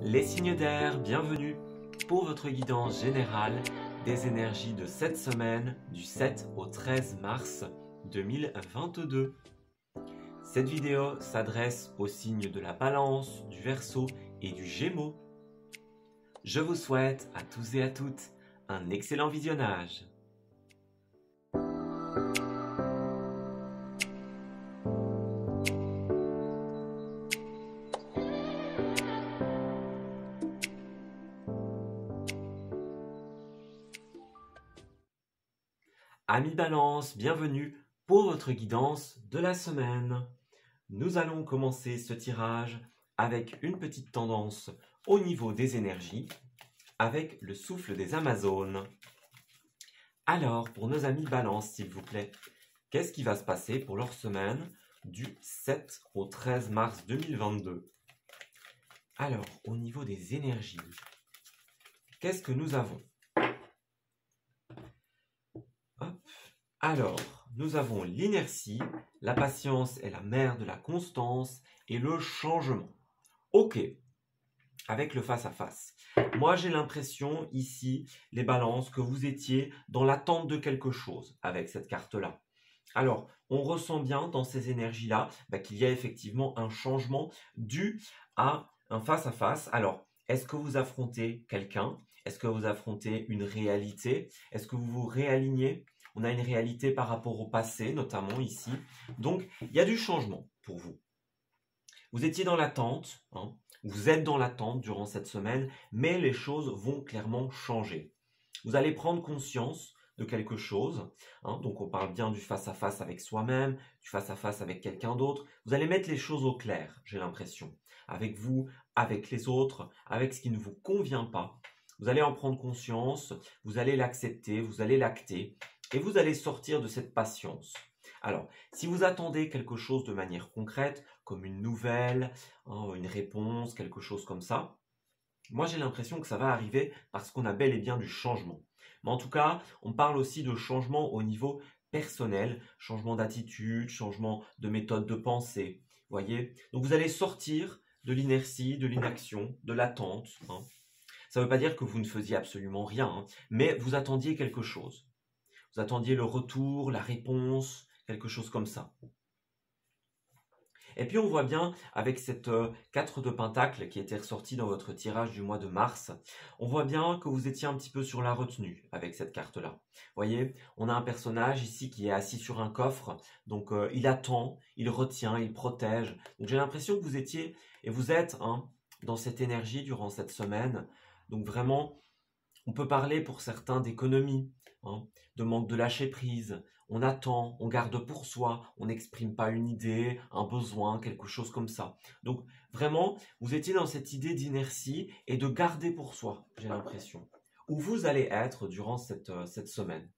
Les signes d'air, bienvenue pour votre guidance générale des énergies de cette semaine du 7 au 13 mars 2022. Cette vidéo s'adresse aux signes de la Balance, du Verseau et du Gémeaux. Je vous souhaite à tous et à toutes un excellent visionnage. Amis Balance, bienvenue pour votre guidance de la semaine. Nous allons commencer ce tirage avec une petite tendance au niveau des énergies, avec le souffle des Amazones. Alors, pour nos amis Balance, s'il vous plaît, qu'est-ce qui va se passer pour leur semaine du 7 au 13 mars 2022? Alors, au niveau des énergies, qu'est-ce que nous avons? Hop. Alors, nous avons l'inertie, la patience est la mère de la constance et le changement. Ok, avec le face-à-face. Moi, j'ai l'impression ici, les balances, que vous étiez dans l'attente de quelque chose avec cette carte-là. Alors, on ressent bien dans ces énergies-là qu'il y a effectivement un changement dû à un face-à-face. Alors, est-ce que vous affrontez quelqu'un? Est-ce que vous affrontez une réalité? Est-ce que vous vous réalignez? On a une réalité par rapport au passé, notamment ici. Donc, il y a du changement pour vous. Vous étiez dans l'attente, vous êtes dans l'attente durant cette semaine, mais les choses vont clairement changer. Vous allez prendre conscience de quelque chose, donc on parle bien du face-à-face avec soi-même, du face-à-face avec quelqu'un d'autre. Vous allez mettre les choses au clair, j'ai l'impression, avec vous, avec les autres, avec ce qui ne vous convient pas. Vous allez en prendre conscience, vous allez l'accepter, vous allez l'acter, et vous allez sortir de cette patience. Alors, si vous attendez quelque chose de manière concrète, comme une nouvelle, une réponse, quelque chose comme ça, moi j'ai l'impression que ça va arriver parce qu'on a bel et bien du changement. Mais en tout cas, on parle aussi de changement au niveau personnel, changement d'attitude, changement de méthode de pensée, voyez? Donc vous allez sortir de l'inertie, de l'inaction, de l'attente. Ça ne veut pas dire que vous ne faisiez absolument rien, mais vous attendiez quelque chose. Vous attendiez le retour, la réponse, quelque chose comme ça. Et puis on voit bien avec cette 4 de Pentacle qui était ressortie dans votre tirage du mois de mars, on voit bien que vous étiez un petit peu sur la retenue avec cette carte-là. Vous voyez, on a un personnage ici qui est assis sur un coffre, donc il attend, il retient, il protège. Donc j'ai l'impression que vous étiez, et vous êtes dans cette énergie durant cette semaine. Donc vraiment, on peut parler pour certains d'économie, de manque de lâcher prise. On attend, on garde pour soi, on n'exprime pas une idée, un besoin, quelque chose comme ça. Donc vraiment, vous étiez dans cette idée d'inertie et de garder pour soi, j'ai l'impression. Où vous allez être durant cette semaine.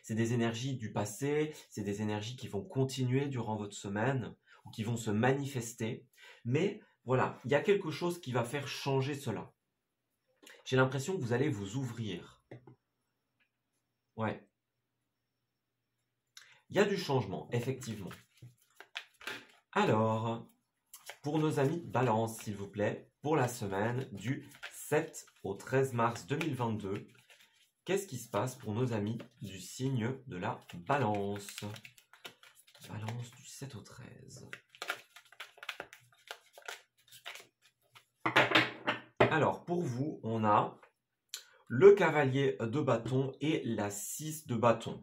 C'est des énergies du passé, c'est des énergies qui vont continuer durant votre semaine ou qui vont se manifester. Mais voilà, il y a quelque chose qui va faire changer cela. J'ai l'impression que vous allez vous ouvrir. Ouais. Il y a du changement, effectivement. Alors, pour nos amis Balance, s'il vous plaît, pour la semaine du 7 au 13 mars 2022, qu'est-ce qui se passe pour nos amis du signe de la Balance? Balance du 7 au 13. Alors, pour vous, on a le cavalier de bâton et la 6 de bâton.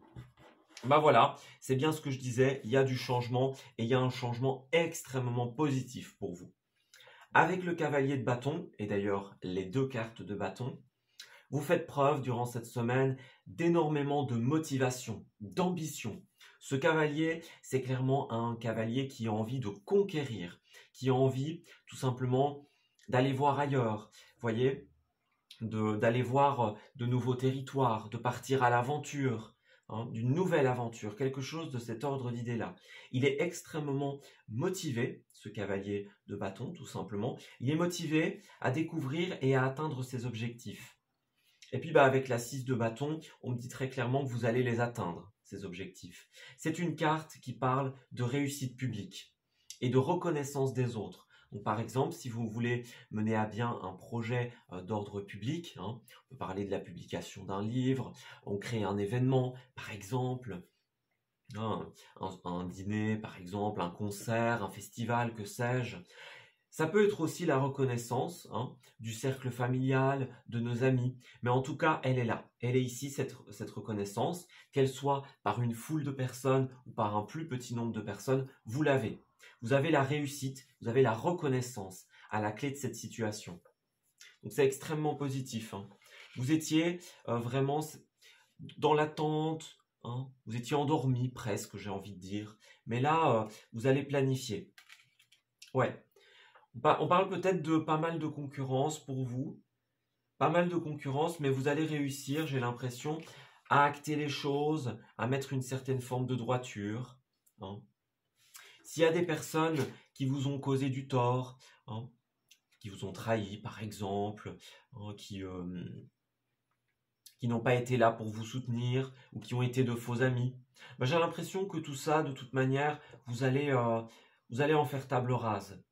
Voilà, c'est bien ce que je disais, il y a du changement et il y a un changement extrêmement positif pour vous. Avec le cavalier de bâton, et d'ailleurs les 2 cartes de bâton, vous faites preuve durant cette semaine d'énormément de motivation, d'ambition. Ce cavalier, c'est clairement un cavalier qui a envie de conquérir, qui a envie tout simplement d'aller voir ailleurs, voyez, d'aller voir de nouveaux territoires, de partir à l'aventure, d'une nouvelle aventure, quelque chose de cet ordre d'idée-là. Il est extrêmement motivé, ce cavalier de bâton, tout simplement. Il est motivé à découvrir et à atteindre ses objectifs. Et puis avec la 6 de bâton, on me dit très clairement que vous allez les atteindre, ces objectifs. C'est une carte qui parle de réussite publique. et de reconnaissance des autres. Donc, par exemple, si vous voulez mener à bien un projet d'ordre public, hein, on peut parler de la publication d'un livre, on crée un événement, par exemple, hein, un dîner, par exemple, un concert, un festival, que sais-je. Ça peut être aussi la reconnaissance, hein, du cercle familial, de nos amis, mais en tout cas, elle est là. Elle est ici, cette reconnaissance, qu'elle soit par une foule de personnes ou par un plus petit nombre de personnes, vous l'avez. Vous avez la réussite, vous avez la reconnaissance à la clé de cette situation. Donc c'est extrêmement positif, hein. Vous étiez vraiment dans l'attente, hein, vous étiez endormi presque, j'ai envie de dire. Mais là, vous allez planifier. Ouais. On parle peut-être de pas mal de concurrence pour vous. Pas mal de concurrence, mais vous allez réussir, j'ai l'impression, à acter les choses, à mettre une certaine forme de droiture, hein. S'il y a des personnes qui vous ont causé du tort, hein, qui vous ont trahi par exemple, hein, qui n'ont pas été là pour vous soutenir ou qui ont été de faux amis, ben, j'ai l'impression que tout ça, de toute manière, vous allez en faire table rase.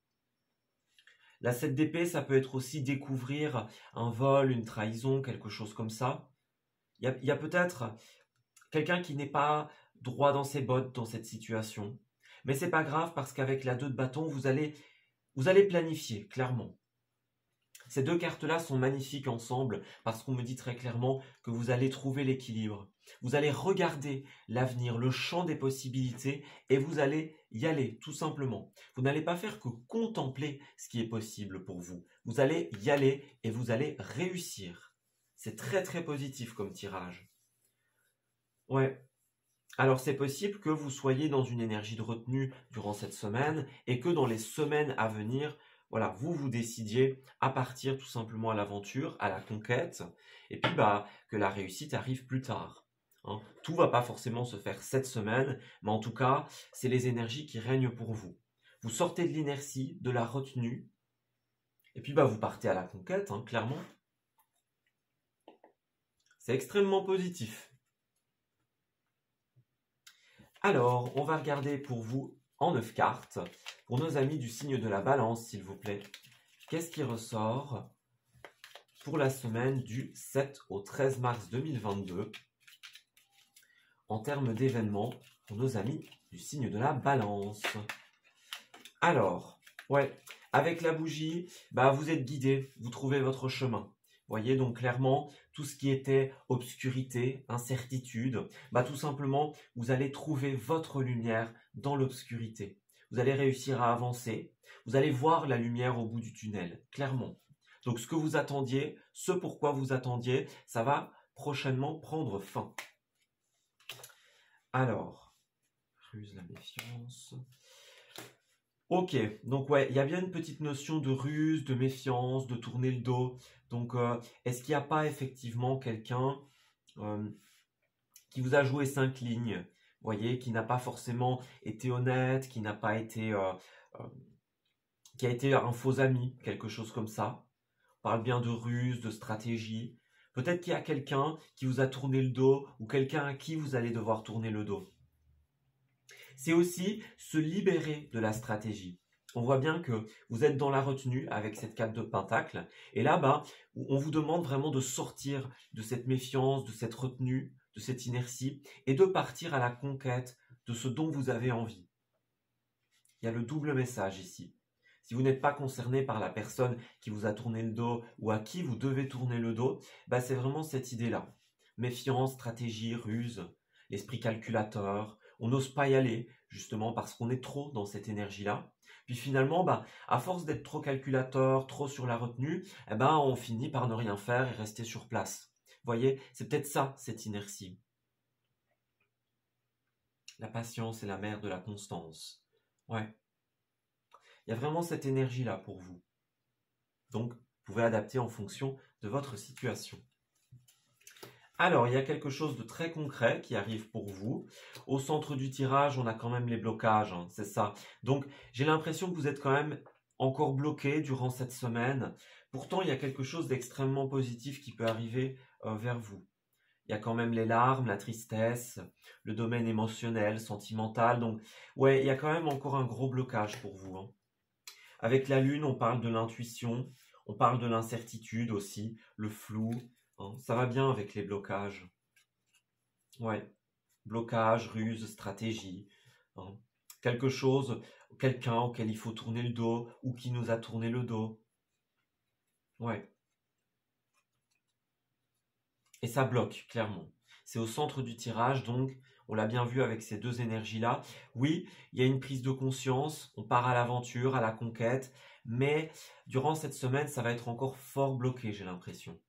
La 7 d'épée, ça peut être aussi découvrir un vol, une trahison, quelque chose comme ça. Il y a peut-être quelqu'un qui n'est pas droit dans ses bottes dans cette situation. Mais c'est pas grave parce qu'avec la 2 de bâton, vous allez planifier, clairement. Ces deux cartes-là sont magnifiques ensemble parce qu'on me dit très clairement que vous allez trouver l'équilibre. Vous allez regarder l'avenir, le champ des possibilités et vous allez y aller, tout simplement. Vous n'allez pas faire que contempler ce qui est possible pour vous. Vous allez y aller et vous allez réussir. C'est très très positif comme tirage. Ouais. Alors c'est possible que vous soyez dans une énergie de retenue durant cette semaine et que dans les semaines à venir, voilà, vous décidiez à partir tout simplement à l'aventure, à la conquête, et puis que la réussite arrive plus tard, hein. Tout va pas forcément se faire cette semaine, mais en tout cas, c'est les énergies qui règnent pour vous. Vous sortez de l'inertie, de la retenue, et puis vous partez à la conquête, hein, clairement. C'est extrêmement positif. Alors, on va regarder pour vous en 9 cartes, pour nos amis du signe de la balance, s'il vous plaît. Qu'est-ce qui ressort pour la semaine du 7 au 13 mars 2022 en termes d'événements pour nos amis du signe de la balance? Alors, ouais, avec la bougie, vous êtes guidé, vous trouvez votre chemin. Voyez donc clairement tout ce qui était obscurité, incertitude, tout simplement vous allez trouver votre lumière dans l'obscurité. Vous allez réussir à avancer, vous allez voir la lumière au bout du tunnel, clairement. Donc ce que vous attendiez, ce pourquoi vous attendiez, ça va prochainement prendre fin. Alors, ruse la méfiance. Ok, donc ouais, il y a bien une petite notion de ruse, de méfiance, de tourner le dos. Donc, est-ce qu'il n'y a pas effectivement quelqu'un qui vous a joué 5 lignes, vous voyez, qui n'a pas forcément été honnête, qui n'a pas été, qui a été un faux ami, quelque chose comme ça. On parle bien de ruse, de stratégie. Peut-être qu'il y a quelqu'un qui vous a tourné le dos ou quelqu'un à qui vous allez devoir tourner le dos. C'est aussi se libérer de la stratégie. On voit bien que vous êtes dans la retenue avec cette 4 de Pentacle. Et là, on vous demande vraiment de sortir de cette méfiance, de cette retenue, de cette inertie et de partir à la conquête de ce dont vous avez envie. Il y a le double message ici. Si vous n'êtes pas concerné par la personne qui vous a tourné le dos ou à qui vous devez tourner le dos, c'est vraiment cette idée-là. Méfiance, stratégie, ruse, l'esprit calculateur. On n'ose pas y aller, justement parce qu'on est trop dans cette énergie-là. Puis finalement, à force d'être trop calculateur, trop sur la retenue, on finit par ne rien faire et rester sur place. Vous voyez, c'est peut-être ça, cette inertie. La patience est la mère de la constance. Ouais. Il y a vraiment cette énergie-là pour vous. Donc, vous pouvez adapter en fonction de votre situation. Alors, il y a quelque chose de très concret qui arrive pour vous. Au centre du tirage, on a quand même les blocages, hein, c'est ça. Donc, j'ai l'impression que vous êtes quand même encore bloqué durant cette semaine. Pourtant, il y a quelque chose d'extrêmement positif qui peut arriver vers vous. Il y a quand même les larmes, la tristesse, le domaine émotionnel, sentimental. Donc, ouais, il y a quand même encore un gros blocage pour vous, hein. Avec la lune, on parle de l'intuition, on parle de l'incertitude aussi, le flou, hein. Ça va bien avec les blocages. Ouais, blocage, ruse, stratégie, hein. Quelque chose, quelqu'un auquel il faut tourner le dos ou qui nous a tourné le dos. Ouais. Et ça bloque, clairement. C'est au centre du tirage, donc on l'a bien vu avec ces deux énergies-là. Oui, il y a une prise de conscience, on part à l'aventure, à la conquête, mais durant cette semaine, ça va être encore fort bloqué, j'ai l'impression.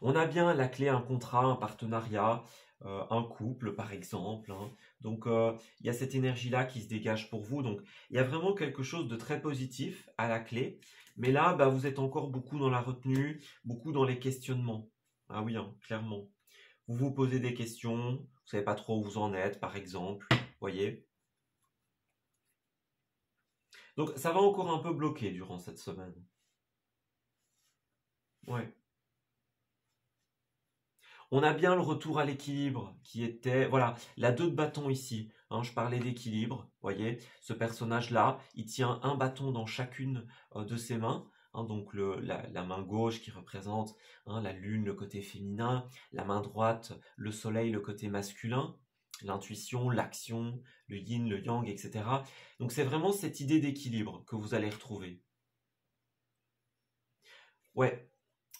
On a bien la clé, un contrat, un partenariat, un couple par exemple, hein. Donc il y a cette énergie-là qui se dégage pour vous. Donc il y a vraiment quelque chose de très positif à la clé. Mais là, bah, vous êtes encore beaucoup dans la retenue, beaucoup dans les questionnements. Ah oui, hein, clairement. Vous vous posez des questions, vous savez pas trop où vous en êtes, par exemple. Voyez. Donc ça va encore un peu bloquer durant cette semaine. Ouais. On a bien le retour à l'équilibre qui était, voilà, la 2 de bâton ici, hein, je parlais d'équilibre, voyez, ce personnage-là, il tient un bâton dans chacune de ses mains, hein, donc la main gauche qui représente, hein, la lune, le côté féminin, la main droite, le soleil, le côté masculin, l'intuition, l'action, le yin, le yang, etc. Donc c'est vraiment cette idée d'équilibre que vous allez retrouver. Ouais,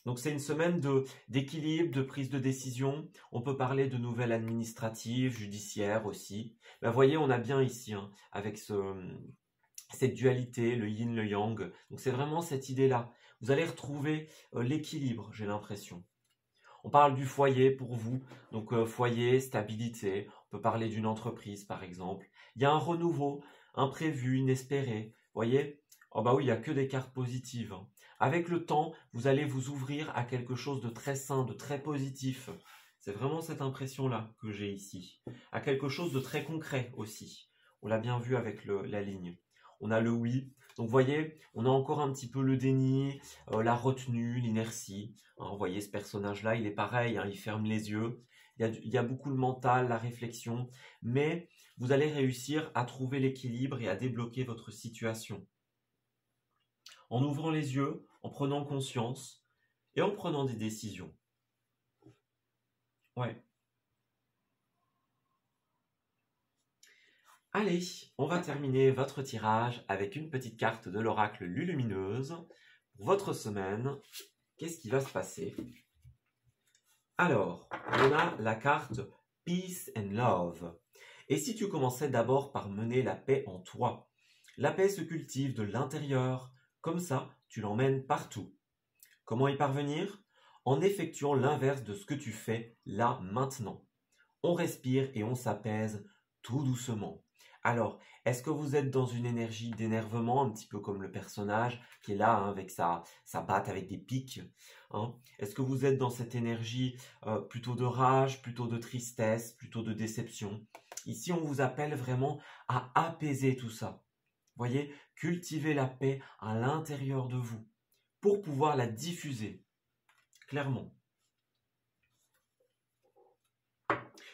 donc c'est une semaine d'équilibre, de prise de décision. On peut parler de nouvelles administratives, judiciaires aussi. Ben, voyez, on a bien ici, hein, avec cette dualité, le yin, le yang. Donc c'est vraiment cette idée-là. Vous allez retrouver l'équilibre, j'ai l'impression. On parle du foyer pour vous. Donc foyer, stabilité. On peut parler d'une entreprise, par exemple. Il y a un renouveau, imprévu, inespéré. Voyez? Oh bah oui, il n'y a que des cartes positives, hein. Avec le temps, vous allez vous ouvrir à quelque chose de très sain, de très positif. C'est vraiment cette impression-là que j'ai ici. À quelque chose de très concret aussi. On l'a bien vu avec la ligne. On a le oui. Donc vous voyez, on a encore un petit peu le déni, la retenue, l'inertie, hein. Vous voyez ce personnage-là, il est pareil, hein, il ferme les yeux. Il y a beaucoup le mental, la réflexion. Mais vous allez réussir à trouver l'équilibre et à débloquer votre situation en ouvrant les yeux, en prenant conscience et en prenant des décisions. Ouais. Allez, on va terminer votre tirage avec une petite carte de l'oracle Lulumineuse. Pour votre semaine, qu'est-ce qui va se passer? Alors, on a la carte Peace and Love. Et si tu commençais d'abord par mener la paix en toi? La paix se cultive de l'intérieur, comme ça, tu l'emmènes partout. Comment y parvenir? En effectuant l'inverse de ce que tu fais là maintenant. On respire et on s'apaise tout doucement. Alors, est-ce que vous êtes dans une énergie d'énervement, un petit peu comme le personnage qui est là, hein, avec sa batte avec des pics, hein? Est-ce que vous êtes dans cette énergie plutôt de rage, plutôt de tristesse, plutôt de déception? Ici, on vous appelle vraiment à apaiser tout ça. Voyez, cultiver la paix à l'intérieur de vous pour pouvoir la diffuser, clairement.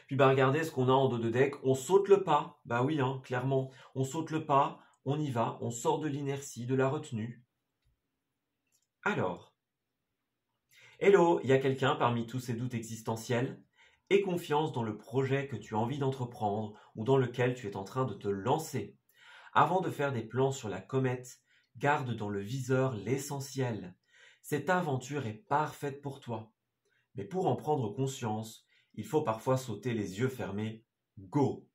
Puis bah regardez ce qu'on a en dos de deck, on saute le pas, bah oui, hein, clairement, on saute le pas, on y va, on sort de l'inertie, de la retenue. Alors, hello, il y a quelqu'un parmi tous ces doutes existentiels? Aie confiance dans le projet que tu as envie d'entreprendre ou dans lequel tu es en train de te lancer. Avant de faire des plans sur la comète, garde dans le viseur l'essentiel. Cette aventure est parfaite pour toi. Mais pour en prendre conscience, il faut parfois sauter les yeux fermés. Go!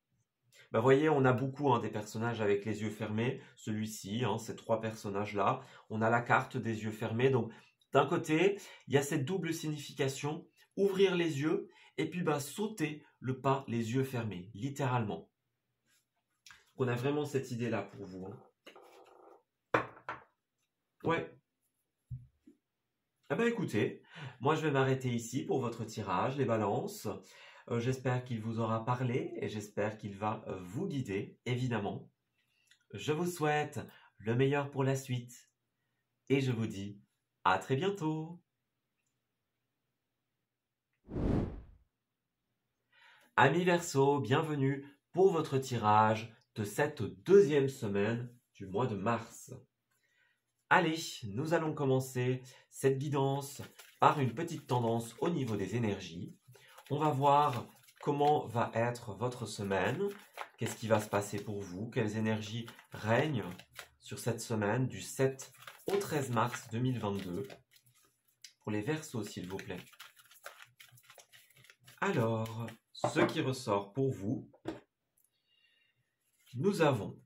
Bah voyez, on a beaucoup, hein, des personnages avec les yeux fermés. Celui-ci, hein, ces trois personnages-là. On a la carte des yeux fermés. Donc, d'un côté, il y a cette double signification, ouvrir les yeux, et puis bah, sauter le pas les yeux fermés, littéralement. On a vraiment cette idée-là pour vous, hein. Ouais. Ah bah écoutez, moi je vais m'arrêter ici pour votre tirage, les balances. J'espère qu'il vous aura parlé et j'espère qu'il va vous guider, évidemment. Je vous souhaite le meilleur pour la suite et je vous dis à très bientôt. Amis Verseau, bienvenue pour votre tirage de cette deuxième semaine du mois de mars. Allez, nous allons commencer cette guidance par une petite tendance au niveau des énergies. On va voir comment va être votre semaine, qu'est-ce qui va se passer pour vous, quelles énergies règnent sur cette semaine du 7 au 13 mars 2022. Pour les Verseaux, s'il vous plaît. Alors, ce qui ressort pour vous, nous avons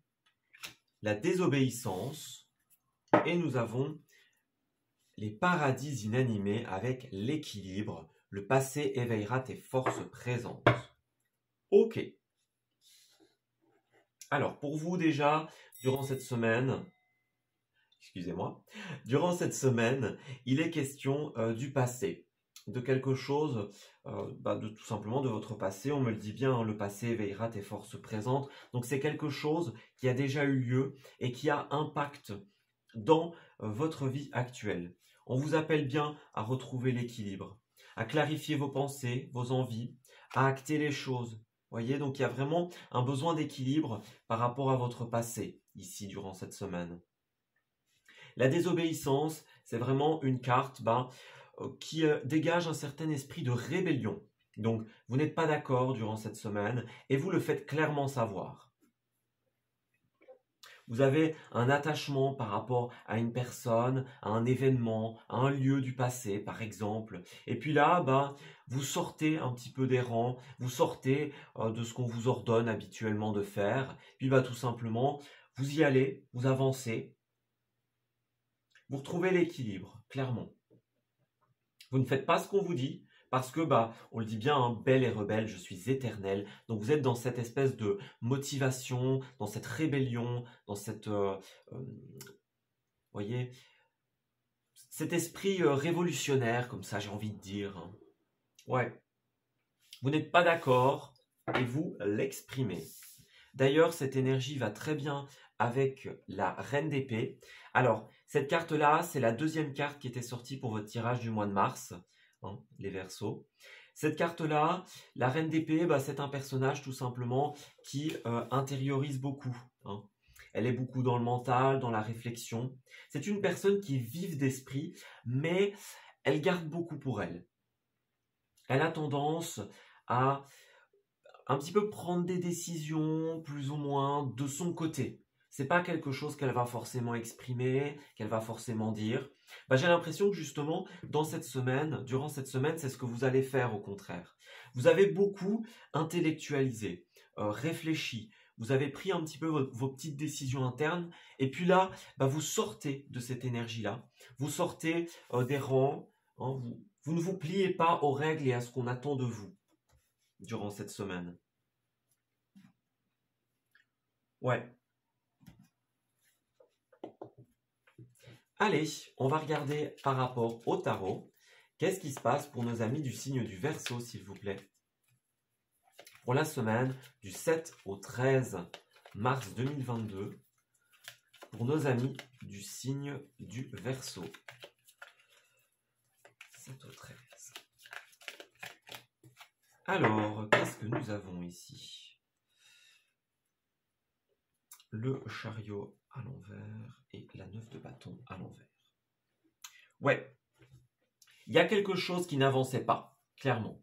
la désobéissance et nous avons les paradis inanimés avec l'équilibre. Le passé éveillera tes forces présentes. Ok. Alors, pour vous déjà, durant cette semaine, il est question du passé, de quelque chose, de tout simplement de votre passé. On me le dit bien, hein, le passé éveillera tes forces présentes. Donc c'est quelque chose qui a déjà eu lieu et qui a impact dans votre vie actuelle. On vous appelle bien à retrouver l'équilibre, à clarifier vos pensées, vos envies, à acter les choses. Voyez, donc il y a vraiment un besoin d'équilibre par rapport à votre passé, ici, durant cette semaine. La désobéissance, c'est vraiment une carte qui dégage un certain esprit de rébellion. Donc, vous n'êtes pas d'accord durant cette semaine et vous le faites clairement savoir. Vous avez un attachement par rapport à une personne, à un événement, à un lieu du passé, par exemple. Et puis là, vous sortez un petit peu des rangs, vous sortez de ce qu'on vous ordonne habituellement de faire. Puis tout simplement, vous y allez, vous avancez. Vous retrouvez l'équilibre, clairement. Vous ne faites pas ce qu'on vous dit, parce que, on le dit bien, hein, belle et rebelle, je suis éternel. Donc vous êtes dans cette espèce de motivation, dans cette rébellion, dans cette, voyez, cet esprit révolutionnaire, comme ça, j'ai envie de dire. Hein. Ouais. Vous n'êtes pas d'accord et vous l'exprimez. D'ailleurs, cette énergie va très bien avec la Reine d'épée. Alors, cette carte-là, c'est la deuxième carte qui était sortie pour votre tirage du mois de mars, hein, les Verseaux. Cette carte-là, la Reine d'épée, c'est un personnage tout simplement qui intériorise beaucoup. Hein. Elle est beaucoup dans le mental, dans la réflexion. C'est une personne qui est vive d'esprit, mais elle garde beaucoup pour elle. Elle a tendance à un petit peu prendre des décisions plus ou moins de son côté. C'est pas quelque chose qu'elle va forcément exprimer, qu'elle va forcément dire. J'ai l'impression que justement, durant cette semaine, c'est ce que vous allez faire au contraire. Vous avez beaucoup intellectualisé, réfléchi. Vous avez pris un petit peu vos petites décisions internes. Et puis là, vous sortez de cette énergie-là. Vous sortez des rangs. Hein, vous ne vous pliez pas aux règles et à ce qu'on attend de vous durant cette semaine. Ouais. Allez, on va regarder par rapport au tarot. Qu'est-ce qui se passe pour nos amis du signe du Verseau, s'il vous plaît? Pour la semaine du 7 au 13 mars 2022, pour nos amis du signe du Verseau. 7 au 13. Alors, qu'est-ce que nous avons ici? Le chariot à l'envers et la 9 de bâton à l'envers. Ouais, il y a quelque chose qui n'avançait pas, clairement.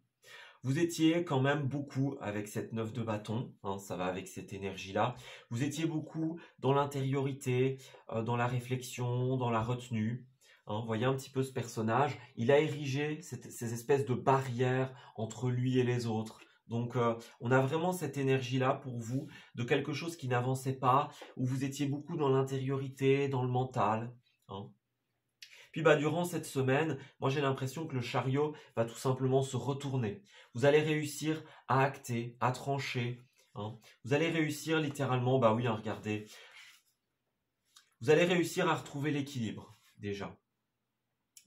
Vous étiez quand même beaucoup avec cette 9 de bâton, hein, ça va avec cette énergie-là. Vous étiez beaucoup dans l'intériorité, dans la réflexion, dans la retenue. Hein, voyez un petit peu ce personnage, il a érigé ces espèces de barrières entre lui et les autres. Donc, on a vraiment cette énergie-là pour vous, de quelque chose qui n'avançait pas, où vous étiez beaucoup dans l'intériorité, dans le mental. Hein. Puis, durant cette semaine, moi j'ai l'impression que le chariot va tout simplement se retourner. Vous allez réussir à acter, à trancher. Hein. Vous allez réussir littéralement, oui, regardez. Vous allez réussir à retrouver l'équilibre, déjà.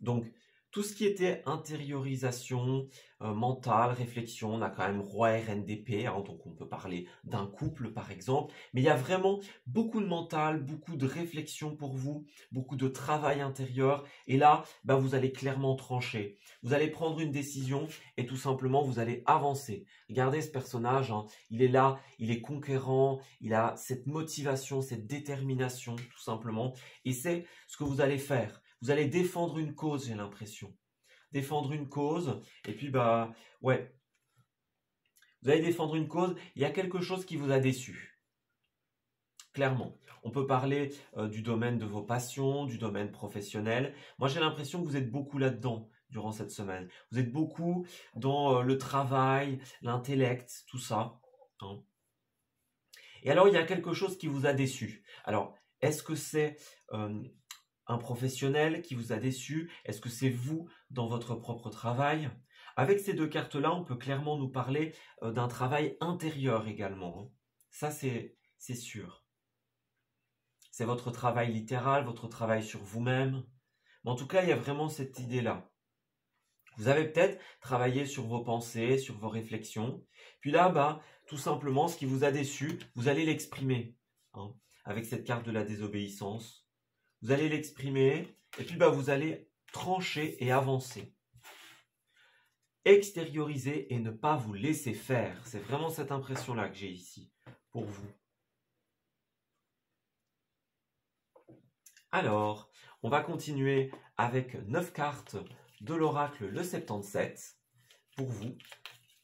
Donc, Tout ce qui était intériorisation, mentale, réflexion, on a quand même roi RNDP, hein, donc on peut parler d'un couple par exemple, mais il y a vraiment beaucoup de mental, beaucoup de réflexion pour vous, beaucoup de travail intérieur, et là, bah, vous allez clairement trancher. Vous allez prendre une décision et tout simplement vous allez avancer. Regardez ce personnage, hein, il est là, il est conquérant, il a cette motivation, cette détermination tout simplement, et c'est ce que vous allez faire. Vous allez défendre une cause, j'ai l'impression. Défendre une cause, et puis bah ouais, vous allez défendre une cause, il y a quelque chose qui vous a déçu. Clairement. On peut parler du domaine de vos passions, du domaine professionnel. Moi, j'ai l'impression que vous êtes beaucoup là-dedans durant cette semaine. Vous êtes beaucoup dans le travail, l'intellect, tout ça, hein. Et alors, il y a quelque chose qui vous a déçu. Alors, est-ce que c'est un professionnel qui vous a déçu? Est-ce que c'est vous dans votre propre travail? Avec ces deux cartes-là, on peut clairement nous parler d'un travail intérieur également, hein. Ça, c'est sûr. C'est votre travail littéral, votre travail sur vous-même. Mais en tout cas, il y a vraiment cette idée-là. Vous avez peut-être travaillé sur vos pensées, sur vos réflexions. Puis là, bah, tout simplement, ce qui vous a déçu, vous allez l'exprimer, hein, avec cette carte de la désobéissance. Vous allez l'exprimer et puis bah, vous allez trancher et avancer. Extérioriser et ne pas vous laisser faire. C'est vraiment cette impression-là que j'ai ici pour vous. Alors, on va continuer avec 9 cartes de l'oracle le 77 pour vous.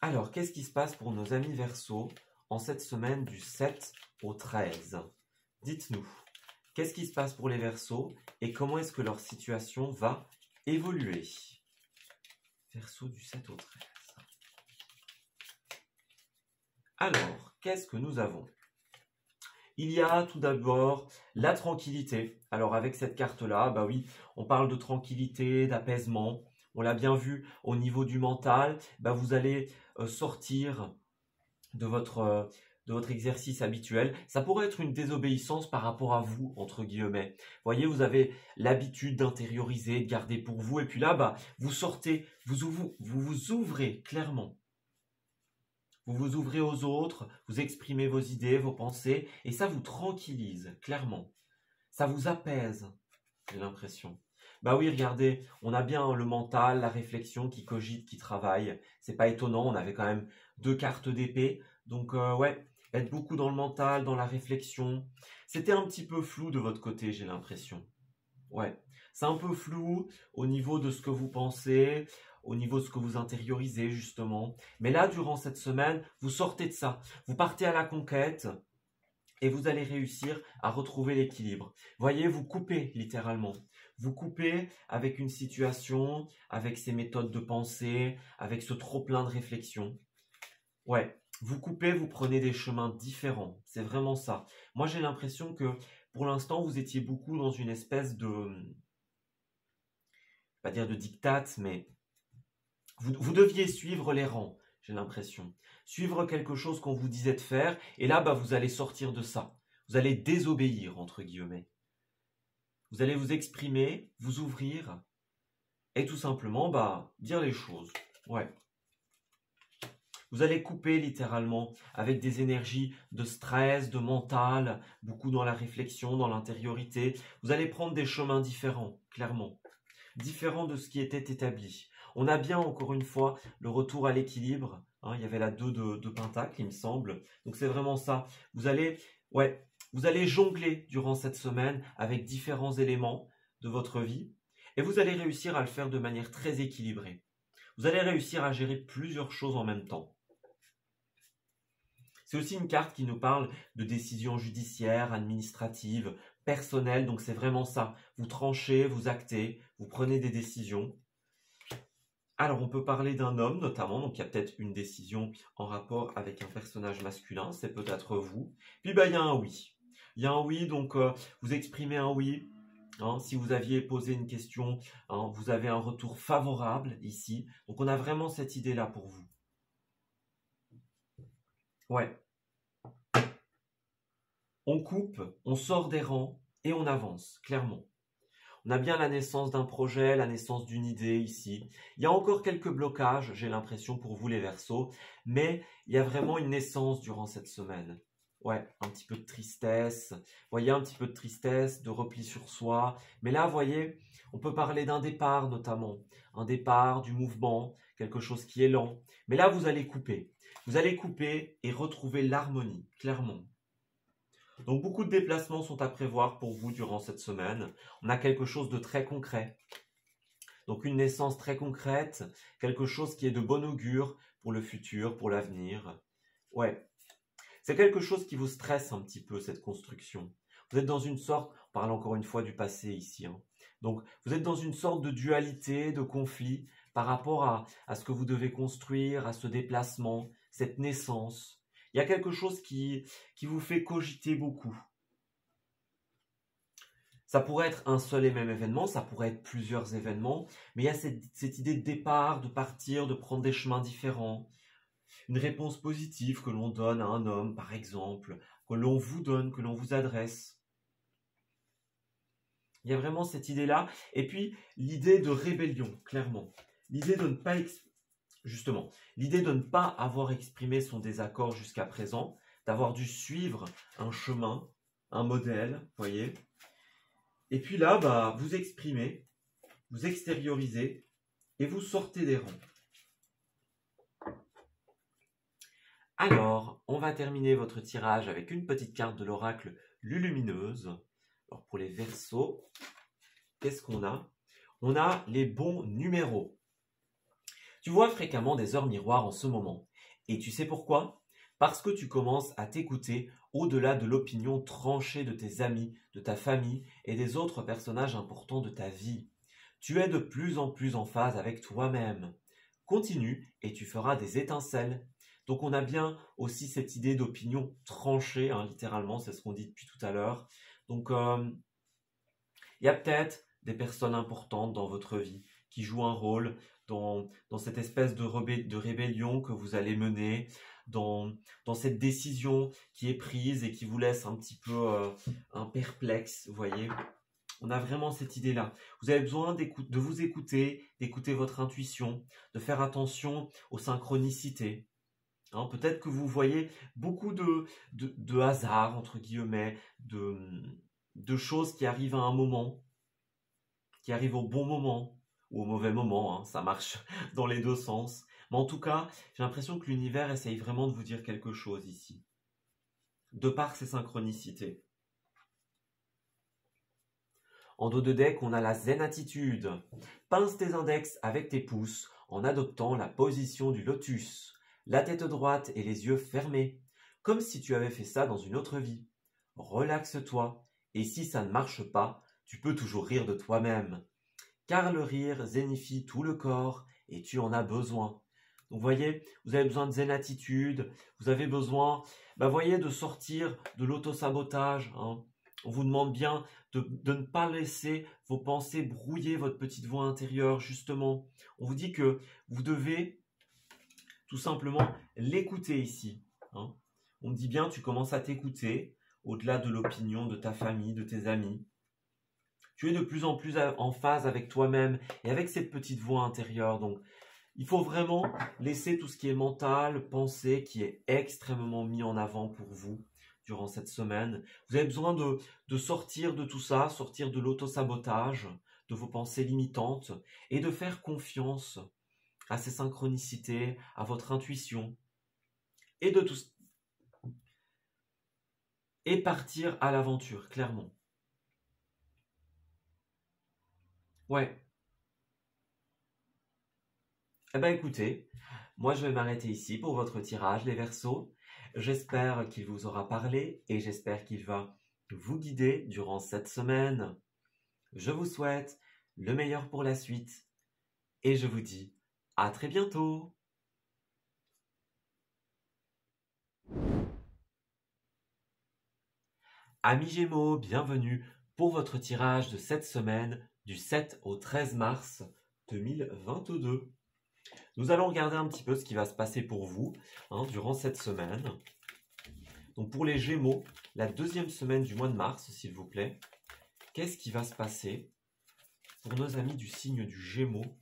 Alors, qu'est-ce qui se passe pour nos amis Verseaux en cette semaine du 7 au 13? Dites-nous, qu'est-ce qui se passe pour les Verseaux et comment est-ce que leur situation va évoluer? Verseau du 7 au 13. Alors, qu'est-ce que nous avons? Il y a tout d'abord la tranquillité. Alors avec cette carte-là, bah oui, on parle de tranquillité, d'apaisement. On l'a bien vu au niveau du mental. Bah vous allez sortir de votre exercice habituel. Ça pourrait être une désobéissance par rapport à vous, entre guillemets. Vous voyez, vous avez l'habitude d'intérioriser, de garder pour vous. Et puis là, bah, vous sortez, vous vous ouvrez clairement. Vous vous ouvrez aux autres, vous exprimez vos idées, vos pensées, et ça vous tranquillise, clairement. Ça vous apaise, j'ai l'impression. Bah oui, regardez, on a bien le mental, la réflexion qui cogite, qui travaille. C'est pas étonnant, on avait quand même 2 cartes d'épée. Donc ouais, être beaucoup dans le mental, dans la réflexion. C'était un petit peu flou de votre côté, j'ai l'impression. Ouais, c'est un peu flou au niveau de ce que vous pensez, au niveau de ce que vous intériorisez justement. Mais là, durant cette semaine, vous sortez de ça. Vous partez à la conquête et vous allez réussir à retrouver l'équilibre. Voyez, vous coupez littéralement. Vous coupez avec une situation, avec ces méthodes de pensée, avec ce trop-plein de réflexion. Ouais, vous coupez, vous prenez des chemins différents. C'est vraiment ça. Moi, j'ai l'impression que pour l'instant, vous étiez beaucoup dans une espèce de, pas dire de diktat, mais vous deviez suivre les rangs, j'ai l'impression. Suivre quelque chose qu'on vous disait de faire, et là, bah, vous allez sortir de ça. Vous allez désobéir, entre guillemets. Vous allez vous exprimer, vous ouvrir, et tout simplement, bah, dire les choses. Ouais. Vous allez couper littéralement avec des énergies de stress, de mental, beaucoup dans la réflexion, dans l'intériorité. Vous allez prendre des chemins différents, clairement. Différents de ce qui était établi. On a bien, encore une fois, le retour à l'équilibre. Hein, il y avait la 2 de Pentacle, il me semble. Donc c'est vraiment ça. Vous allez jongler durant cette semaine avec différents éléments de votre vie. Et vous allez réussir à le faire de manière très équilibrée. Vous allez réussir à gérer plusieurs choses en même temps. C'est aussi une carte qui nous parle de décisions judiciaires, administratives, personnelles. Donc c'est vraiment ça. Vous tranchez, vous actez, vous prenez des décisions. Alors on peut parler d'un homme notamment. Donc il y a peut-être une décision en rapport avec un personnage masculin. C'est peut-être vous. Puis bah, il y a un oui. Il y a un oui, donc vous exprimez un oui. Hein, si vous aviez posé une question, hein, vous avez un retour favorable ici. Donc on a vraiment cette idée-là pour vous. Ouais. On coupe, on sort des rangs et on avance, clairement. On a bien la naissance d'un projet, la naissance d'une idée ici. Il y a encore quelques blocages, j'ai l'impression pour vous les Verseaux, mais il y a vraiment une naissance durant cette semaine. Ouais, un petit peu de tristesse, vous voyez, un petit peu de tristesse, de repli sur soi. Mais là, vous voyez, on peut parler d'un départ notamment, un départ du mouvement, quelque chose qui est lent. Mais là, vous allez couper. Vous allez couper et retrouver l'harmonie, clairement. Donc beaucoup de déplacements sont à prévoir pour vous durant cette semaine. On a quelque chose de très concret. Donc une naissance très concrète, quelque chose qui est de bon augure pour le futur, pour l'avenir. Ouais, c'est quelque chose qui vous stresse un petit peu, cette construction. Vous êtes dans une sorte, on parle encore une fois du passé ici, hein. Donc vous êtes dans une sorte de dualité, de conflit par rapport à ce que vous devez construire, à ce déplacement, cette naissance. Il y a quelque chose qui vous fait cogiter beaucoup. Ça pourrait être un seul et même événement, ça pourrait être plusieurs événements, mais il y a cette idée de départ, de partir, de prendre des chemins différents. Une réponse positive que l'on donne à un homme, par exemple, que l'on vous donne, que l'on vous adresse. Il y a vraiment cette idée-là. Et puis, l'idée de rébellion, clairement. L'idée de ne pas justement, l'idée de ne pas avoir exprimé son désaccord jusqu'à présent, d'avoir dû suivre un chemin, un modèle, voyez. Et puis là, bah, vous exprimez, vous extériorisez et vous sortez des rangs. Alors, on va terminer votre tirage avec une petite carte de l'oracle Lulumineuse. Alors, pour les Verseaux, qu'est-ce qu'on a? On a les bons numéros. Tu vois fréquemment des heures miroirs en ce moment. Et tu sais pourquoi? Parce que tu commences à t'écouter au-delà de l'opinion tranchée de tes amis, de ta famille et des autres personnages importants de ta vie. Tu es de plus en plus en phase avec toi-même. Continue et tu feras des étincelles. Donc on a bien aussi cette idée d'opinion tranchée, hein, littéralement, c'est ce qu'on dit depuis tout à l'heure. Donc il y a peut-être des personnes importantes dans votre vie qui jouent un rôle dans cette espèce de rébellion que vous allez mener, dans cette décision qui est prise et qui vous laisse un petit peu un perplexe, vous voyez. On a vraiment cette idée-là. Vous avez besoin de vous écouter, d'écouter votre intuition, de faire attention aux synchronicités. Hein, peut-être que vous voyez beaucoup de hasard, entre guillemets, de choses qui arrivent à un moment, qui arrivent au bon moment ou au mauvais moment, hein, ça marche dans les deux sens. Mais en tout cas, j'ai l'impression que l'univers essaye vraiment de vous dire quelque chose ici, de par ces synchronicités. En dos de deck, on a la zen attitude. Pince tes index avec tes pouces en adoptant la position du lotus, la tête droite et les yeux fermés, comme si tu avais fait ça dans une autre vie. Relaxe-toi, et si ça ne marche pas, tu peux toujours rire de toi-même. Car le rire zénifie tout le corps et tu en as besoin. Donc voyez, vous avez besoin de zen attitude, vous avez besoin, voyez, de sortir de l'auto-sabotage, hein. On vous demande bien de ne pas laisser vos pensées brouiller votre petite voix intérieure, justement. On vous dit que vous devez tout simplement l'écouter ici, hein. On dit bien, tu commences à t'écouter, au-delà de l'opinion de ta famille, de tes amis. Tu es de plus en plus en phase avec toi-même et avec cette petite voix intérieure. Donc, il faut vraiment laisser tout ce qui est mental, pensée, qui est extrêmement mis en avant pour vous durant cette semaine. Vous avez besoin de sortir de tout ça, sortir de l'auto-sabotage, de vos pensées limitantes et de faire confiance à ces synchronicités, à votre intuition et de tout et partir à l'aventure, clairement. Ouais. Eh bien écoutez, moi je vais m'arrêter ici pour votre tirage, les Verseaux. J'espère qu'il vous aura parlé et j'espère qu'il va vous guider durant cette semaine. Je vous souhaite le meilleur pour la suite et je vous dis à très bientôt. Amis Gémeaux, bienvenue pour votre tirage de cette semaine du 7 au 13 mars 2022. Nous allons regarder un petit peu ce qui va se passer pour vous, hein, durant cette semaine. Donc pour les Gémeaux, la deuxième semaine du mois de mars, s'il vous plaît, qu'est-ce qui va se passer pour nos amis du signe du Gémeaux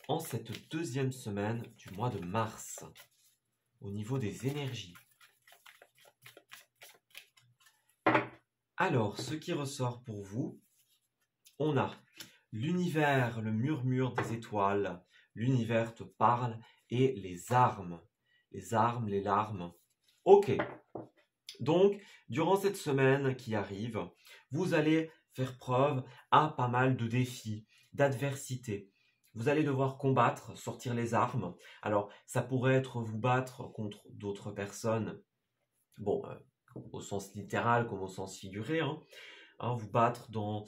en cette deuxième semaine du mois de mars, au niveau des énergies? Alors, ce qui ressort pour vous, on a l'univers, le murmure des étoiles, l'univers te parle, et les armes, les larmes. Ok, donc, durant cette semaine qui arrive, vous allez faire preuve à pas mal de défis, d'adversité. Vous allez devoir combattre, sortir les armes. Alors, ça pourrait être vous battre contre d'autres personnes, bon, au sens littéral comme au sens figuré, hein, vous battre dans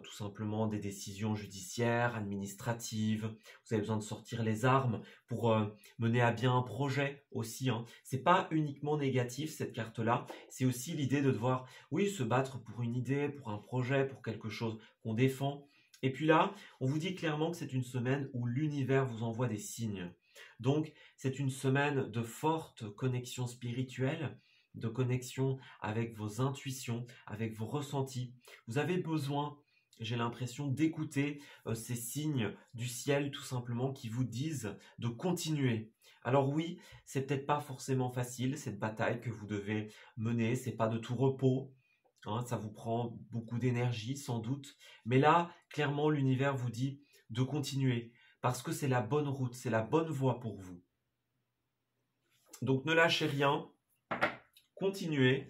tout simplement des décisions judiciaires, administratives. Vous avez besoin de sortir les armes pour mener à bien un projet aussi. C'est pas uniquement négatif cette carte-là, c'est aussi l'idée de devoir, oui, se battre pour une idée, pour un projet, pour quelque chose qu'on défend. Et puis là, on vous dit clairement que c'est une semaine où l'univers vous envoie des signes. Donc, c'est une semaine de forte connexion spirituelle, de connexion avec vos intuitions, avec vos ressentis. Vous avez besoin, j'ai l'impression, d'écouter ces signes du ciel tout simplement qui vous disent de continuer. Alors oui, c'est peut-être pas forcément facile cette bataille que vous devez mener, c'est pas de tout repos. Ça vous prend beaucoup d'énergie sans doute, mais là, clairement, l'univers vous dit de continuer parce que c'est la bonne route, c'est la bonne voie pour vous. Donc ne lâchez rien, continuez,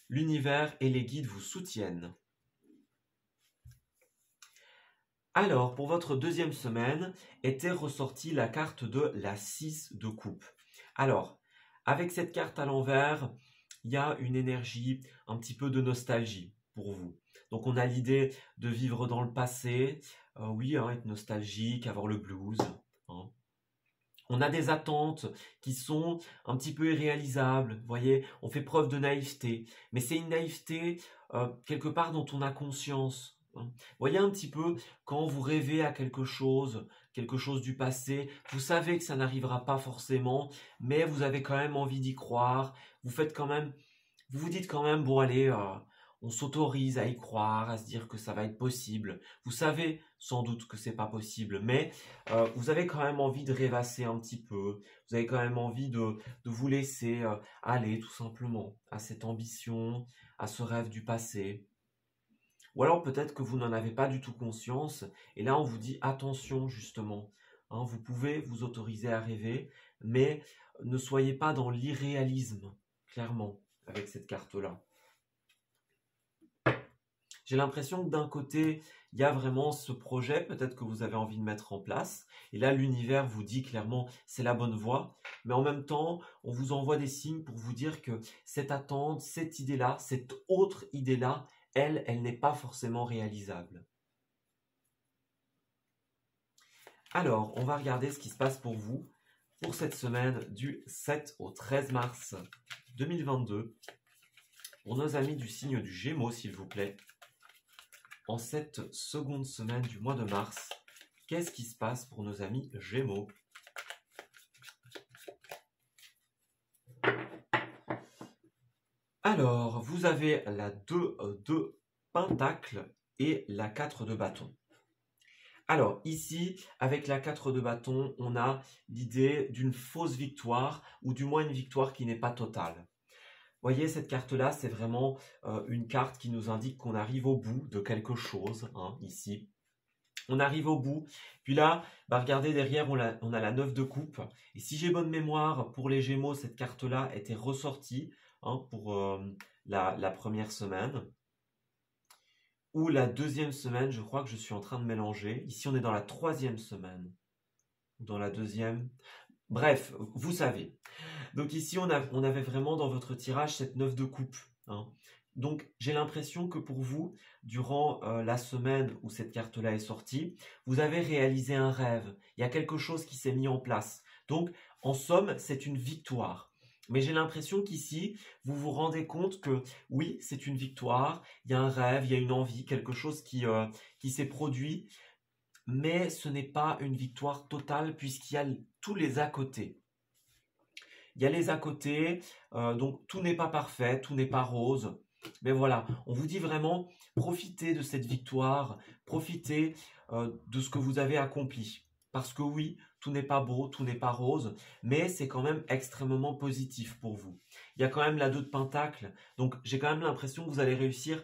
l'univers et les guides vous soutiennent. Alors, pour votre deuxième semaine, était ressortie la carte de la 6 de coupe. Alors, avec cette carte à l'envers, il y a une énergie, un petit peu de nostalgie pour vous. Donc, on a l'idée de vivre dans le passé, oui, être nostalgique, avoir le blues. On a des attentes qui sont un petit peu irréalisables, vous voyez, on fait preuve de naïveté, mais c'est une naïveté quelque part dont on a conscience. Vous voyez un petit peu, quand vous rêvez à quelque chose du passé, vous savez que ça n'arrivera pas forcément, mais vous avez quand même envie d'y croire, vous vous dites quand même, bon allez, on s'autorise à y croire, à se dire que ça va être possible. Vous savez sans doute que c'est pas possible, mais vous avez quand même envie de rêvasser un petit peu. Vous avez quand même envie de vous laisser aller tout simplement à cette ambition, à ce rêve du passé. Ou alors peut-être que vous n'en avez pas du tout conscience, et là on vous dit attention justement. Vous pouvez vous autoriser à rêver, mais ne soyez pas dans l'irréalisme, clairement, avec cette carte-là. J'ai l'impression que d'un côté, il y a vraiment ce projet, peut-être que vous avez envie de mettre en place. Et là, l'univers vous dit clairement, c'est la bonne voie. Mais en même temps, on vous envoie des signes pour vous dire que cette attente, cette idée-là, cette autre idée-là, elle n'est pas forcément réalisable. Alors, on va regarder ce qui se passe pour vous pour cette semaine du 7 au 13 mars 2022. Pour nos amis du signe du Gémeaux, s'il vous plaît. En cette seconde semaine du mois de mars, qu'est-ce qui se passe pour nos amis Gémeaux? Alors, vous avez la 2 de Pentacle et la 4 de bâton. Alors, ici, avec la 4 de bâton, on a l'idée d'une fausse victoire, ou du moins une victoire qui n'est pas totale. Vous voyez, cette carte-là, c'est vraiment une carte qui nous indique qu'on arrive au bout de quelque chose, ici. On arrive au bout. Puis là, regardez, derrière, on a la 9 de coupe. Et si j'ai bonne mémoire, pour les Gémeaux, cette carte-là était ressortie pour la première semaine. Ou la deuxième semaine, je crois que je suis en train de mélanger. Ici, on est dans la troisième semaine. Dans la deuxième. Bref, vous savez. Donc ici, on avait vraiment dans votre tirage cette 9 de coupe. Donc, j'ai l'impression que pour vous, durant la semaine où cette carte-là est sortie, vous avez réalisé un rêve. Il y a quelque chose qui s'est mis en place. Donc, en somme, c'est une victoire. Mais j'ai l'impression qu'ici, vous vous rendez compte que oui, c'est une victoire. Il y a un rêve, il y a une envie, quelque chose qui s'est produit. Mais ce n'est pas une victoire totale puisqu'il y a tous les à côté. Il y a les à côté, donc tout n'est pas parfait, tout n'est pas rose. Mais voilà, on vous dit vraiment, profitez de cette victoire, profitez de ce que vous avez accompli. Parce que oui, tout n'est pas beau, tout n'est pas rose, mais c'est quand même extrêmement positif pour vous. Il y a quand même la 2 de Pentacle, donc j'ai quand même l'impression que vous allez réussir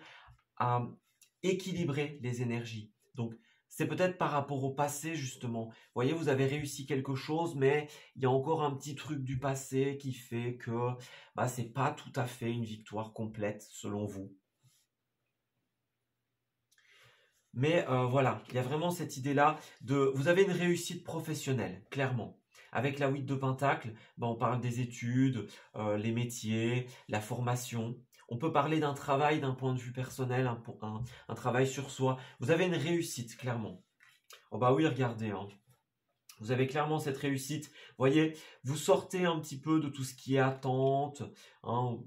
à équilibrer les énergies. Donc, c'est peut-être par rapport au passé, justement. Vous voyez, vous avez réussi quelque chose, mais il y a encore un petit truc du passé qui fait que bah, c'est pas tout à fait une victoire complète, selon vous. Mais voilà, il y a vraiment cette idée-là de... Vous avez une réussite professionnelle, clairement. Avec la 8 de Pentacle, ben, on parle des études, les métiers, la formation. On peut parler d'un travail d'un point de vue personnel, un travail sur soi. Vous avez une réussite, clairement. Oh bah oui, regardez, hein. Vous avez clairement cette réussite. Vous voyez, vous sortez un petit peu de tout ce qui est attente, hein.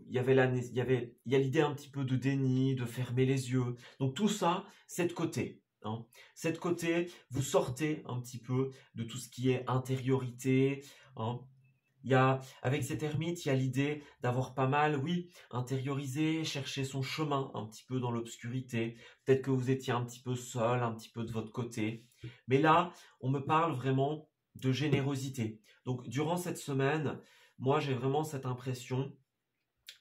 Il y a l'idée un petit peu de déni, de fermer les yeux. Donc tout ça, c'est de côté, hein. C'est de côté, vous sortez un petit peu de tout ce qui est intériorité, hein. Avec cet ermite, il y a l'idée d'avoir pas mal, oui, intériorisé, chercher son chemin un petit peu dans l'obscurité. Peut-être que vous étiez un petit peu seul, un petit peu de votre côté. Mais là, on me parle vraiment de générosité. Donc, durant cette semaine, moi, j'ai vraiment cette impression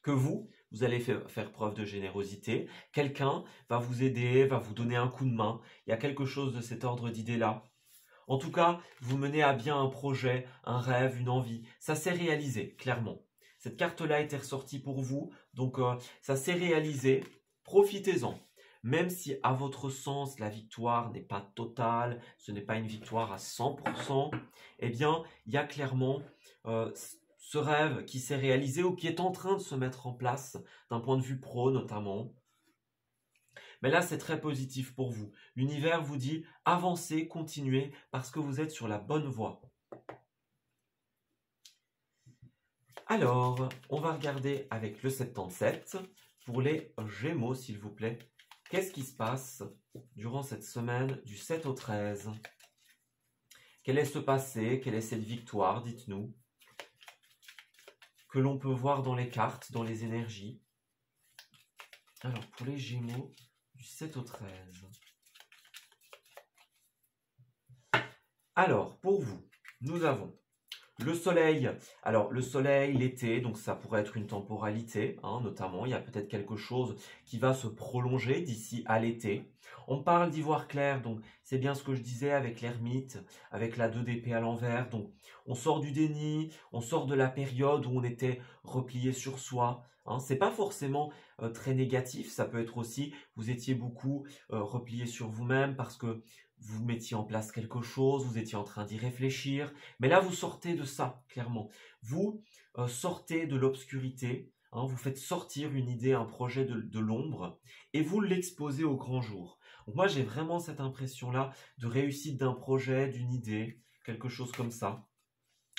que vous allez faire preuve de générosité. Quelqu'un va vous aider, va vous donner un coup de main. Il y a quelque chose de cet ordre d'idée-là. En tout cas, vous menez à bien un projet, un rêve, une envie. Ça s'est réalisé, clairement. Cette carte-là était ressortie pour vous, donc ça s'est réalisé. Profitez-en. Même si à votre sens, la victoire n'est pas totale, ce n'est pas une victoire à 100%, eh bien, il y a clairement ce rêve qui s'est réalisé ou qui est en train de se mettre en place, d'un point de vue pro notamment. Mais là, c'est très positif pour vous. L'univers vous dit avancez, continuez, parce que vous êtes sur la bonne voie. Alors, on va regarder avec le 77 pour les Gémeaux, s'il vous plaît. Qu'est-ce qui se passe durant cette semaine du 7 au 13? Quel est ce passé? Quelle est cette victoire? Dites-nous. Que l'on peut voir dans les cartes, dans les énergies. Alors, pour les Gémeaux, du 7 au 13. Alors, pour vous, nous avons le soleil. Alors, le soleil, l'été, donc ça pourrait être une temporalité, hein, notamment. Il y a peut-être quelque chose qui va se prolonger d'ici à l'été. On parle d'ivoire clair, donc c'est bien ce que je disais avec l'ermite, avec la 2 d'épée à l'envers. Donc, on sort du déni, on sort de la période où on était replié sur soi. Hein. C'est pas forcément très négatif, ça peut être aussi, vous étiez beaucoup replié sur vous-même parce que vous mettiez en place quelque chose, vous étiez en train d'y réfléchir, mais là vous sortez de ça, clairement. Vous sortez de l'obscurité, hein, vous faites sortir une idée, un projet de l'ombre, et vous l'exposez au grand jour. Donc moi j'ai vraiment cette impression-là de réussite d'un projet, d'une idée, quelque chose comme ça.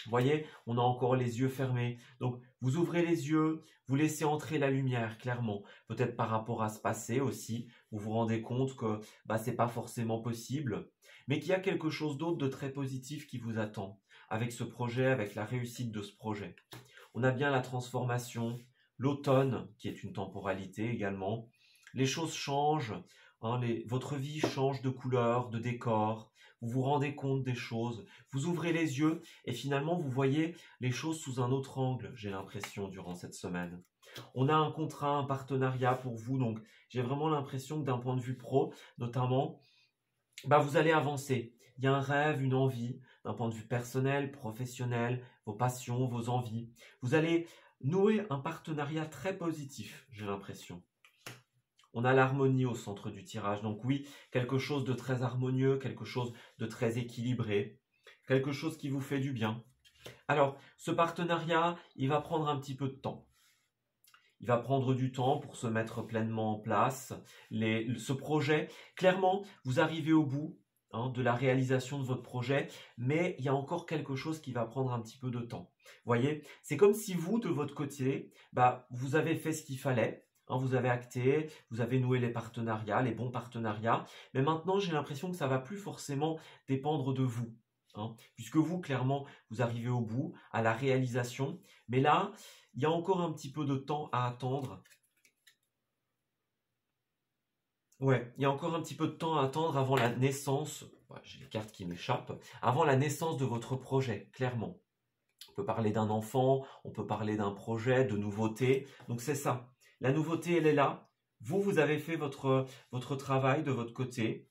Vous voyez, on a encore les yeux fermés. Donc, vous ouvrez les yeux, vous laissez entrer la lumière, clairement. Peut-être par rapport à ce passé aussi, vous vous rendez compte que ce n'est pas forcément possible, mais qu'il y a quelque chose d'autre de très positif qui vous attend avec ce projet, avec la réussite de ce projet. On a bien la transformation, l'automne, qui est une temporalité également. Les choses changent, hein, votre vie change de couleur, de décor. Vous vous rendez compte des choses, vous ouvrez les yeux et finalement vous voyez les choses sous un autre angle, j'ai l'impression, durant cette semaine. On a un contrat, un partenariat pour vous, donc j'ai vraiment l'impression que d'un point de vue pro, notamment, vous allez avancer. Il y a un rêve, une envie, d'un point de vue personnel, professionnel, vos passions, vos envies. Vous allez nouer un partenariat très positif, j'ai l'impression. On a l'harmonie au centre du tirage. Donc oui, quelque chose de très harmonieux, quelque chose de très équilibré, quelque chose qui vous fait du bien. Alors, ce partenariat, il va prendre un petit peu de temps. Il va prendre du temps pour se mettre pleinement en place. Ce projet, clairement, vous arrivez au bout de la réalisation de votre projet, mais il y a encore quelque chose qui va prendre un petit peu de temps. Vous voyez, c'est comme si vous, de votre côté, vous avez fait ce qu'il fallait. Vous avez acté, vous avez noué les partenariats, les bons partenariats, mais maintenant j'ai l'impression que ça ne va plus forcément dépendre de vous, puisque vous, clairement, vous arrivez au bout, à la réalisation, mais là, il y a encore un petit peu de temps à attendre Ouais, il y a encore un petit peu de temps à attendre avant la naissance. Ouais, j'ai les cartes qui m'échappent. Avant la naissance de votre projet, clairement. On peut parler d'un enfant, on peut parler d'un projet, de nouveauté. Donc c'est ça. La nouveauté, elle est là. Vous, vous avez fait votre travail de votre côté.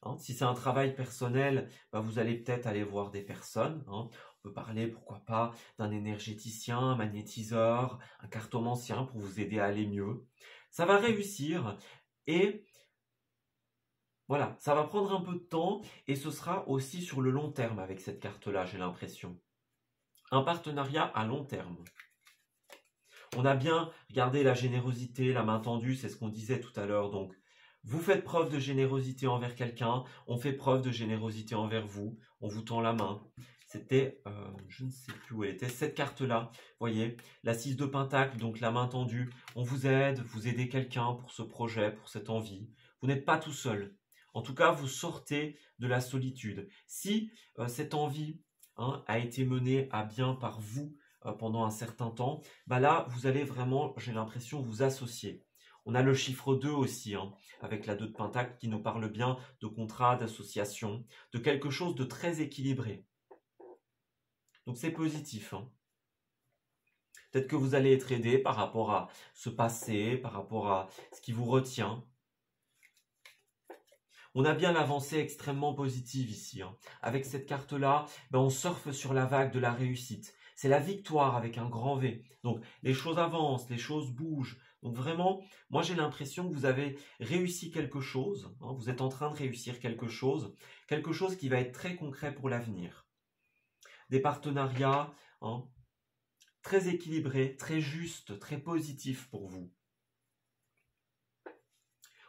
Hein. Si c'est un travail personnel, bah, vous allez peut-être aller voir des personnes. Hein. On peut parler, pourquoi pas, d'un énergéticien, un magnétiseur, un cartomancien pour vous aider à aller mieux. Ça va réussir et voilà, ça va prendre un peu de temps et ce sera aussi sur le long terme avec cette carte-là, j'ai l'impression. Un partenariat à long terme. On a bien regardé la générosité, la main tendue, c'est ce qu'on disait tout à l'heure. Donc, vous faites preuve de générosité envers quelqu'un, on fait preuve de générosité envers vous, on vous tend la main. C'était, je ne sais plus où elle était, cette carte-là, voyez, la 6 de Pentacle, donc la main tendue. On vous aide, vous aidez quelqu'un pour ce projet, pour cette envie. Vous n'êtes pas tout seul. En tout cas, vous sortez de la solitude. Si cette envie a été menée à bien par vous pendant un certain temps, bah là, vous allez vraiment, j'ai l'impression, vous associer. On a le chiffre 2 aussi, avec la 2 de Pentacle qui nous parle bien de contrat, d'association, de quelque chose de très équilibré. Donc c'est positif. Peut-être que vous allez être aidé par rapport à ce passé, par rapport à ce qui vous retient. On a bien l'avancée extrêmement positive ici. Avec cette carte-là, ben on surfe sur la vague de la réussite. C'est la victoire avec un grand V. Donc les choses avancent, les choses bougent. Donc vraiment, moi j'ai l'impression que vous avez réussi quelque chose. Vous êtes en train de réussir quelque chose qui va être très concret pour l'avenir. Des partenariats très équilibrés, très justes, très positifs pour vous.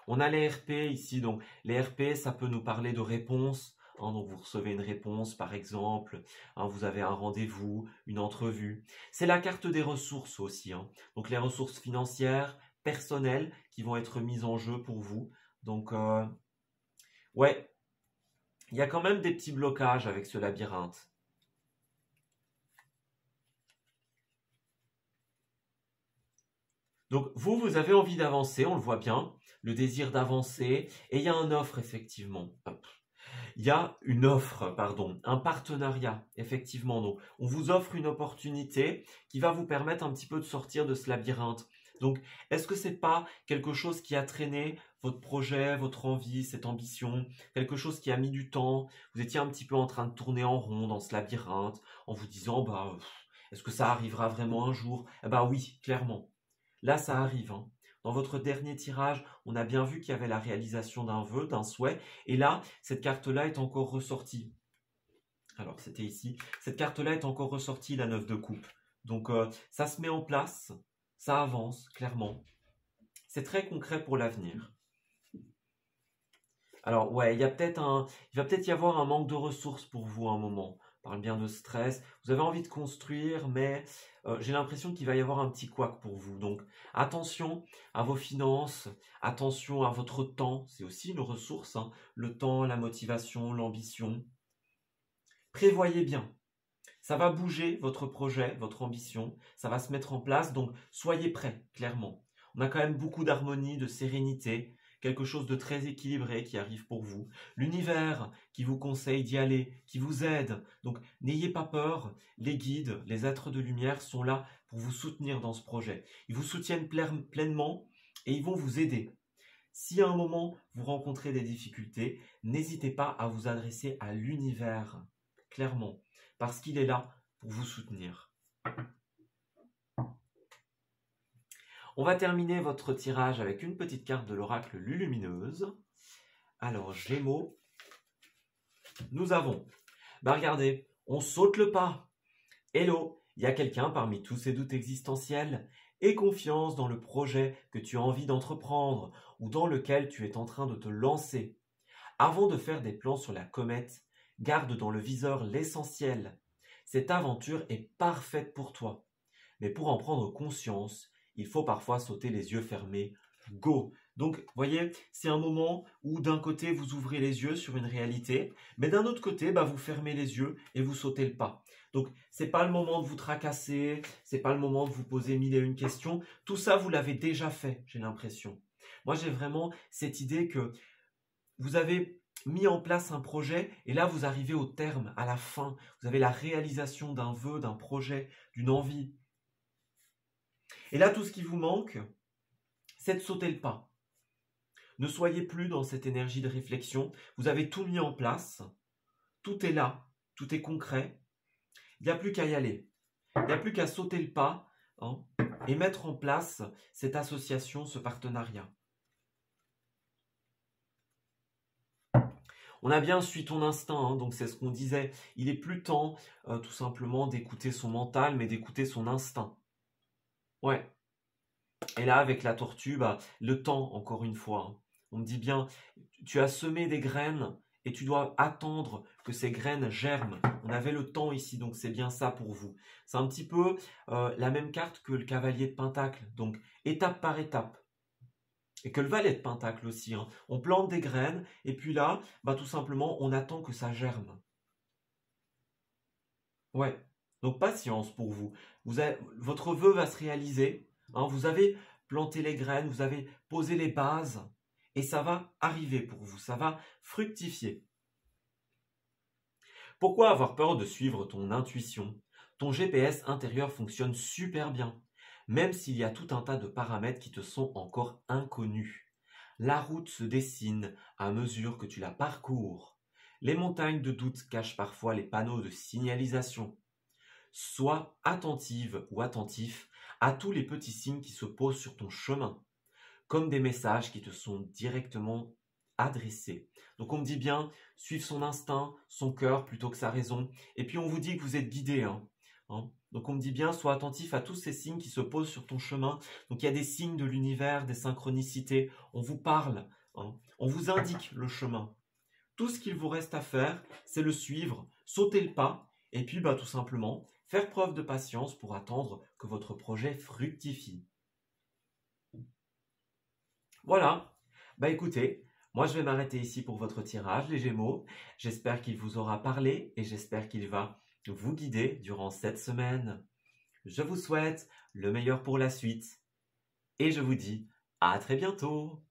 On a les RP ici, donc les RP, ça peut nous parler de réponses. Donc vous recevez une réponse, par exemple, vous avez un rendez-vous, une entrevue. C'est la carte des ressources aussi. Donc les ressources financières, personnelles, qui vont être mises en jeu pour vous. Donc, ouais, il y a quand même des petits blocages avec ce labyrinthe. Donc vous avez envie d'avancer, on le voit bien, le désir d'avancer, et il y a une offre effectivement. Il y a une offre, pardon, un partenariat, effectivement. Donc, on vous offre une opportunité qui va vous permettre un petit peu de sortir de ce labyrinthe. Donc, est-ce que c'est pas quelque chose qui a traîné votre projet, votre envie, cette ambition, quelque chose qui a mis du temps? Vous étiez un petit peu en train de tourner en rond dans ce labyrinthe, en vous disant, bah, est-ce que ça arrivera vraiment un jour? Eh ben oui, clairement. Là, ça arrive. Dans votre dernier tirage, on a bien vu qu'il y avait la réalisation d'un vœu, d'un souhait. Et là, cette carte-là est encore ressortie. Alors, c'était ici. Cette carte-là est encore ressortie, la 9 de coupe. Donc, ça se met en place. Ça avance, clairement. C'est très concret pour l'avenir. Alors, ouais, il va peut-être y avoir un manque de ressources pour vous à un moment. On parle bien de stress. Vous avez envie de construire, mais j'ai l'impression qu'il va y avoir un petit couac pour vous. Donc, attention à vos finances, attention à votre temps. C'est aussi une ressource, le temps, la motivation, l'ambition. Prévoyez bien. Ça va bouger votre projet, votre ambition. Ça va se mettre en place. Donc, soyez prêts, clairement. On a quand même beaucoup d'harmonie, de sérénité, quelque chose de très équilibré qui arrive pour vous. L'univers qui vous conseille d'y aller, qui vous aide. Donc n'ayez pas peur, les guides, les êtres de lumière sont là pour vous soutenir dans ce projet. Ils vous soutiennent pleinement et ils vont vous aider. Si à un moment vous rencontrez des difficultés, n'hésitez pas à vous adresser à l'univers, clairement, parce qu'il est là pour vous soutenir. On va terminer votre tirage avec une petite carte de l'oracle Lulumineuse. Alors, Gémeaux, nous avons, regardez, on saute le pas. Hello, il y a quelqu'un parmi tous ces doutes existentiels. Aie confiance dans le projet que tu as envie d'entreprendre ou dans lequel tu es en train de te lancer. Avant de faire des plans sur la comète, garde dans le viseur l'essentiel. Cette aventure est parfaite pour toi. Mais pour en prendre conscience, il faut parfois sauter les yeux fermés. Go! Donc, voyez, c'est un moment où d'un côté, vous ouvrez les yeux sur une réalité, mais d'un autre côté, vous fermez les yeux et vous sautez le pas. Donc, c'est pas le moment de vous tracasser, c'est pas le moment de vous poser mille et une questions. Tout ça, vous l'avez déjà fait, j'ai l'impression. Moi, j'ai vraiment cette idée que vous avez mis en place un projet et là, vous arrivez au terme, à la fin. Vous avez la réalisation d'un vœu, d'un projet, d'une envie. Et là, tout ce qui vous manque, c'est de sauter le pas. Ne soyez plus dans cette énergie de réflexion. Vous avez tout mis en place. Tout est là. Tout est concret. Il n'y a plus qu'à y aller. Il n'y a plus qu'à sauter le pas, hein, et mettre en place cette association, ce partenariat. On a bien suivi ton instinct, hein, donc c'est ce qu'on disait. Il est plus temps tout simplement d'écouter son mental, mais d'écouter son instinct. Ouais. Et là, avec la tortue, bah, le temps, encore une fois. Hein. On me dit bien, tu as semé des graines et tu dois attendre que ces graines germent. On avait le temps ici, donc c'est bien ça pour vous. C'est un petit peu la même carte que le cavalier de Pentacle, donc étape par étape. Et que le valet de Pentacle aussi. Hein. On plante des graines et puis là, bah, tout simplement, on attend que ça germe. Ouais, donc patience pour vous. Votre vœu va se réaliser. Hein, vous avez planté les graines, vous avez posé les bases et ça va arriver pour vous, ça va fructifier. Pourquoi avoir peur de suivre ton intuition? Ton GPS intérieur fonctionne super bien, même s'il y a tout un tas de paramètres qui te sont encore inconnus. La route se dessine à mesure que tu la parcours. Les montagnes de doute cachent parfois les panneaux de signalisation. Sois attentive ou attentif à tous les petits signes qui se posent sur ton chemin, comme des messages qui te sont directement adressés. Donc on me dit bien, suivre son instinct, son cœur plutôt que sa raison. Et puis on vous dit que vous êtes guidé. Donc on me dit bien, sois attentif à tous ces signes qui se posent sur ton chemin. Donc il y a des signes de l'univers, des synchronicités. On vous parle, on vous indique le chemin. Tout ce qu'il vous reste à faire, c'est le suivre, sauter le pas, et puis tout simplement faire preuve de patience pour attendre que votre projet fructifie. Voilà, écoutez, moi je vais m'arrêter ici pour votre tirage, les Gémeaux. J'espère qu'il vous aura parlé et j'espère qu'il va vous guider durant cette semaine. Je vous souhaite le meilleur pour la suite et je vous dis à très bientôt.